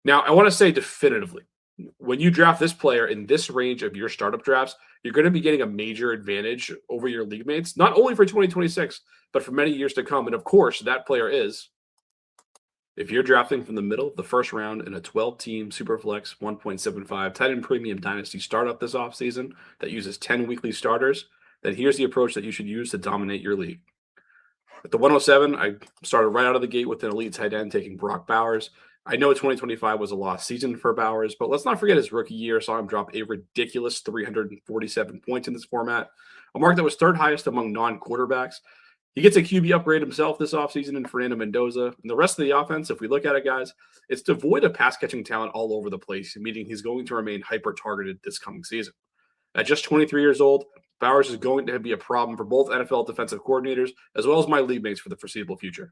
Now, I want to say definitively, when you draft this player in this range of your startup drafts, you're going to be getting a major advantage over your league mates, not only for 2026, but for many years to come. And of course, that player is, if you're drafting from the middle of the first round in a 12-team Superflex 1.75 tight end premium dynasty startup this offseason that uses 10 weekly starters, then here's the approach that you should use to dominate your league. At the 107, I started right out of the gate with an elite tight end taking Brock Bowers. I know 2025 was a lost season for Bowers, but let's not forget his rookie year saw him drop a ridiculous 347 points in this format, a mark that was third highest among non-quarterbacks. He gets a QB upgrade himself this offseason in Fernando Mendoza. And the rest of the offense, if we look at it, guys, it's devoid of pass-catching talent all over the place, meaning he's going to remain hyper-targeted this coming season. At just 23 years old, Bowers is going to be a problem for both NFL defensive coordinators as well as my league mates for the foreseeable future.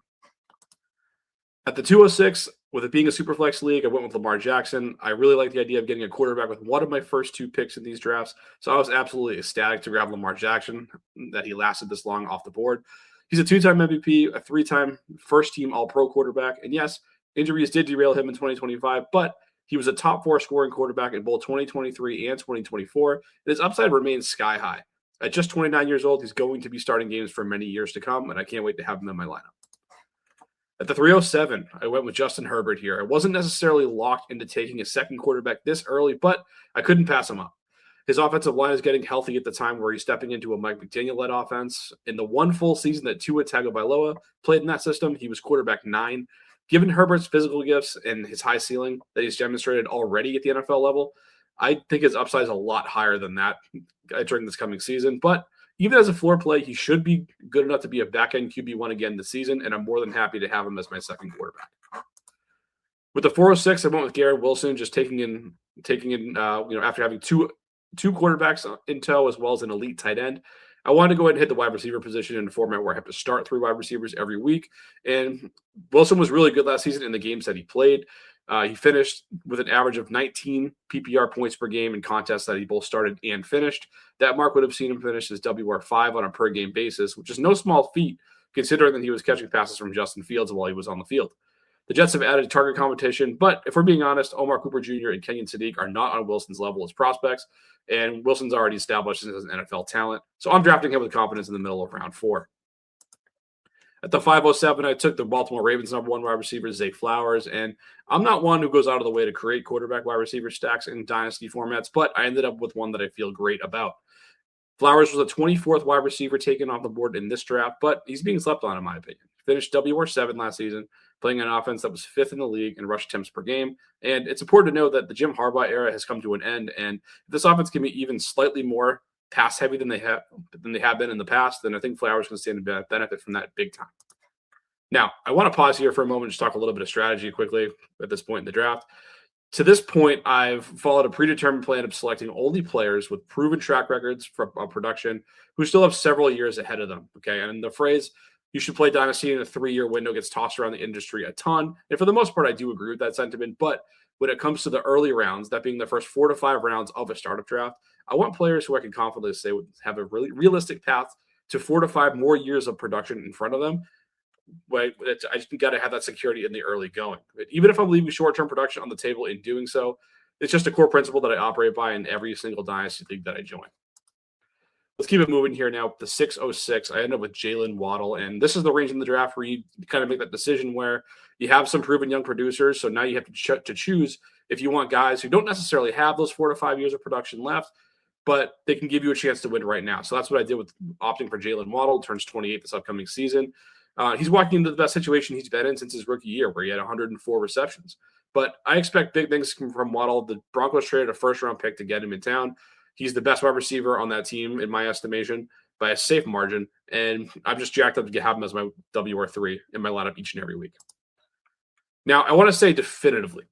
At the 206, with it being a Superflex league, I went with Lamar Jackson. I really like the idea of getting a quarterback with one of my first two picks in these drafts, so I was absolutely ecstatic to grab Lamar Jackson, that he lasted this long off the board. He's a two-time MVP, a three-time first-team All-Pro quarterback, and yes, injuries did derail him in 2025, but he was a top-4 scoring quarterback in both 2023 and 2024, and his upside remains sky-high. At just 29 years old, he's going to be starting games for many years to come, and I can't wait to have him in my lineup. At the 307, I went with Justin Herbert here. I wasn't necessarily locked into taking a second quarterback this early, but I couldn't pass him up. His offensive line is getting healthy at the time where he's stepping into a Mike McDaniel-led offense. In the one full season that Tua Tagovailoa played in that system, he was quarterback 9. Given Herbert's physical gifts and his high ceiling that he's demonstrated already at the NFL level, I think his upside is a lot higher than that during this coming season. But even as a floor play, he should be good enough to be a back-end QB1 again this season, and I'm more than happy to have him as my second quarterback. With the 406, I went with Garrett Wilson, just taking in after having two quarterbacks in tow as well as an elite tight end. I wanted to go ahead and hit the wide receiver position in a format where I have to start 3 wide receivers every week. And Wilson was really good last season in the games that he played. He finished with an average of 19 PPR points per game in contests that he both started and finished. That mark would have seen him finish his WR5 on a per-game basis, which is no small feat considering that he was catching passes from Justin Fields while he was on the field. The Jets have added target competition, but if we're being honest, Omar Cooper Jr. and Kenyon Sadiq are not on Wilson's level as prospects, and Wilson's already established as an NFL talent, so I'm drafting him with confidence in the middle of round 4. At the 507, I took the Baltimore Ravens number 1 wide receiver, Zay Flowers, and I'm not one who goes out of the way to create quarterback wide receiver stacks in dynasty formats, but I ended up with one that I feel great about. Flowers was a 24th wide receiver taken off the board in this draft, but he's being slept on in my opinion. He finished WR7 last season, playing an offense that was 5th in the league in rush attempts per game, and it's important to know that the Jim Harbaugh era has come to an end, and if this offense can be even slightly more pass heavy than they have been in the past, then I think Flowers can stand to benefit from that big time. Now, I want to pause here for a moment and just talk a little bit of strategy quickly at this point in the draft. To this point, I've followed a predetermined plan of selecting only players with proven track records for production who still have several years ahead of them. Okay, and the phrase "you should play Dynasty in a 3-year window" gets tossed around the industry a ton, and for the most part, I do agree with that sentiment. But when it comes to the early rounds, that being the first 4 to 5 rounds of a startup draft, I want players who I can confidently say would have a really realistic path to 4 to 5 more years of production in front of them. But I just got to have that security in the early going. Even if I'm leaving short-term production on the table in doing so, it's just a core principle that I operate by in every single dynasty league that I join. Let's keep it moving here now. The 606, I end up with Jalen Waddle, and this is the range in the draft where you kind of make that decision where you have some proven young producers, so now you have to choose if you want guys who don't necessarily have those 4 to 5 years of production left, but they can give you a chance to win right now. So that's what I did with opting for Jalen Waddle. Turns 28 this upcoming season. He's walking into the best situation he's been in since his rookie year, where he had 104 receptions. But I expect big things from Waddle. The Broncos traded a first-round pick to get him in town. He's the best wide receiver on that team, in my estimation, by a safe margin. And I'm just jacked up to have him as my WR3 in my lineup each and every week. Now, I want to say definitively,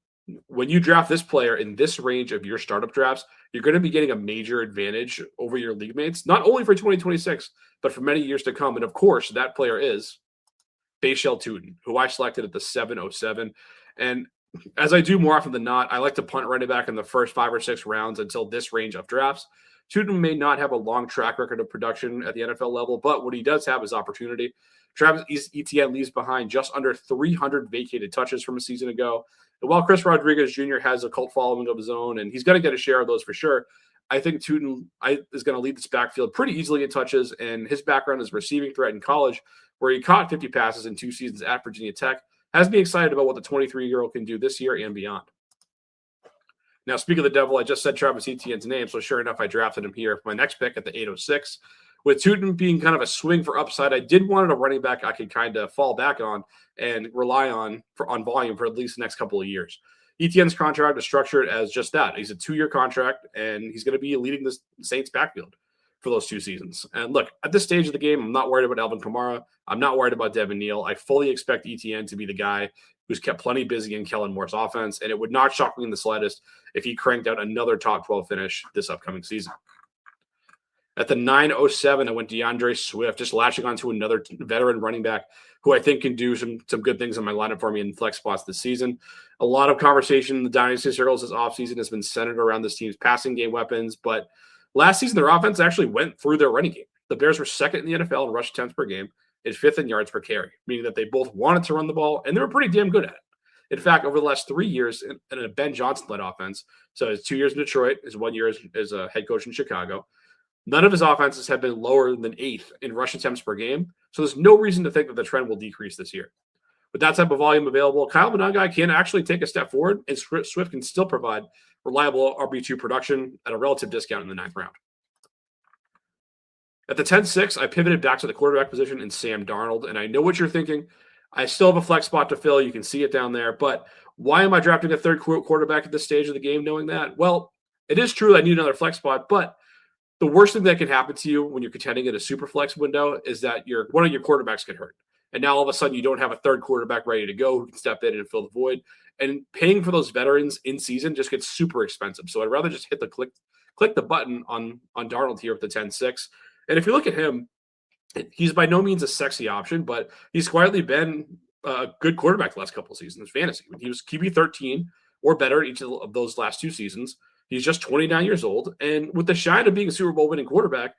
when you draft this player in this range of your startup drafts, you're going to be getting a major advantage over your league mates, not only for 2026, but for many years to come. And of course, that player is Bashal Tutin, who I selected at the 707. And as I do more often than not, I like to punt running back in the first 5 or 6 rounds until this range of drafts. Tutin may not have a long track record of production at the NFL level, but what he does have is opportunity. Travis Etienne leaves behind just under 300 vacated touches from a season ago, And while Chris Rodriguez Jr. has a cult following of his own, and he's going to get a share of those for sure, I think Tootin is going to lead this backfield pretty easily in touches, and his background as a receiving threat in college, where he caught 50 passes in 2 seasons at Virginia Tech, has me excited about what the 23-year-old can do this year and beyond. Now, speaking of the devil, I just said Travis Etienne's name, so sure enough, I drafted him here for my next pick at the 806. With Tootin being kind of a swing for upside, I did want a running back I could kind of fall back on and rely on volume for at least the next couple of years. Etienne's contract is structured as just that. He's a 2-year contract, and he's going to be leading the Saints backfield for those 2 seasons. And look, at this stage of the game, I'm not worried about Alvin Kamara. I'm not worried about Devin Neal. I fully expect Etienne to be the guy who's kept plenty busy in Kellen Moore's offense, and it would not shock me in the slightest if he cranked out another top 12 finish this upcoming season. At the 907, I went DeAndre Swift, just latching onto another veteran running back who I think can do some good things in my lineup for me in flex spots this season. A lot of conversation in the Dynasty circles this offseason has been centered around this team's passing game weapons, but last season their offense actually went through their running game. The Bears were second in the NFL in rush attempts per game and 5th in yards per carry, meaning that they both wanted to run the ball, and they were pretty damn good at it. In fact, over the last 3 years in a Ben Johnson-led offense, so his 2 years in Detroit, his 1 year as a head coach in Chicago, none of his offenses have been lower than 8th in rush attempts per game, so there's no reason to think that the trend will decrease this year. With that type of volume available, Kyle Monangai can actually take a step forward, and Swift can still provide reliable RB2 production at a relative discount in the 9th round. At the 10-6, I pivoted back to the quarterback position in Sam Darnold, and I know what you're thinking. I still have a flex spot to fill. You can see it down there, but why am I drafting a third quarterback at this stage of the game knowing that? Well, it is true I need another flex spot, but the worst thing that can happen to you when you're contending in a super flex window is that one of your quarterbacks get hurt. And now all of a sudden you don't have a third quarterback ready to go who can step in and fill the void. And paying for those veterans in season just gets super expensive. So I'd rather just hit the click the button on Darnold here with the 10-6. And if you look at him, he's by no means a sexy option, but he's quietly been a good quarterback the last couple of seasons. Fantasy. He was QB 13 or better each of those last 2 seasons. He's just 29 years old. And with the shine of being a Super Bowl winning quarterback,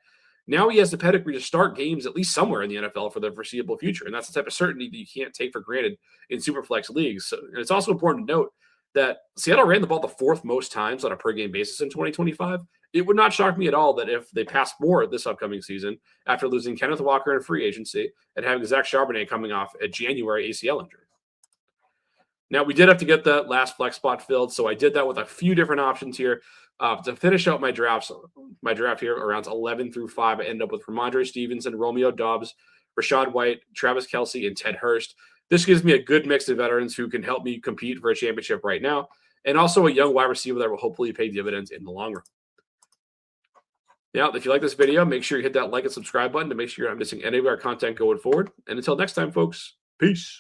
now he has the pedigree to start games at least somewhere in the NFL for the foreseeable future. And that's the type of certainty that you can't take for granted in Superflex leagues. So, and it's also important to note that Seattle ran the ball the 4th most times on a per-game basis in 2025. It would not shock me at all that if they passed more this upcoming season after losing Kenneth Walker in free agency and having Zach Charbonnet coming off a January ACL injury. Now, we did have to get that last flex spot filled, so I did that with a few different options here. To finish out my draft here, around 11 through 5, I ended up with Ramondre Stevenson, Romeo Doubs, Rashad White, Travis Kelce, and Ted Hurst. This gives me a good mix of veterans who can help me compete for a championship right now, and also a young wide receiver that will hopefully pay dividends in the long run. Now, if you like this video, make sure you hit that like and subscribe button to make sure you're not missing any of our content going forward. And until next time, folks, peace.